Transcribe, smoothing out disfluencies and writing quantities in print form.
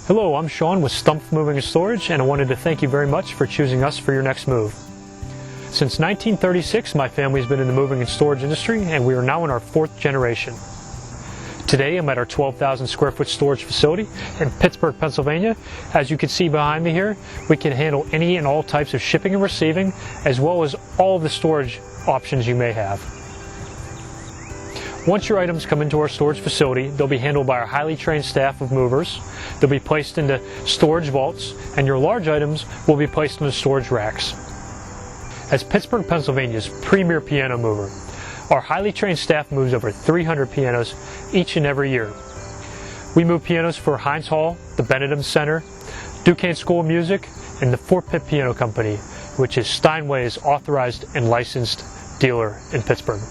Hello, I'm Sean with Stumpf Moving Storage, and I wanted to thank you very much for choosing us for your next move. Since 1936, my family's been in the moving and storage industry, and we are now in our 4th generation. Today, I'm at our 12,000 square foot storage facility in Pittsburgh, Pennsylvania. As you can see behind me here, we can handle any and all types of shipping and receiving, as well as all of the storage options you may have. Once your items come into our storage facility, they'll be handled by our highly trained staff of movers. They'll be placed into storage vaults, and your large items will be placed into storage racks. As Pittsburgh, Pennsylvania's premier piano mover, our highly trained staff moves over 300 pianos each and every year. We move pianos for Heinz Hall, the Benedum Center, Duquesne School of Music, and the Fort Pitt Piano Company, which is Steinway's authorized and licensed dealer in Pittsburgh.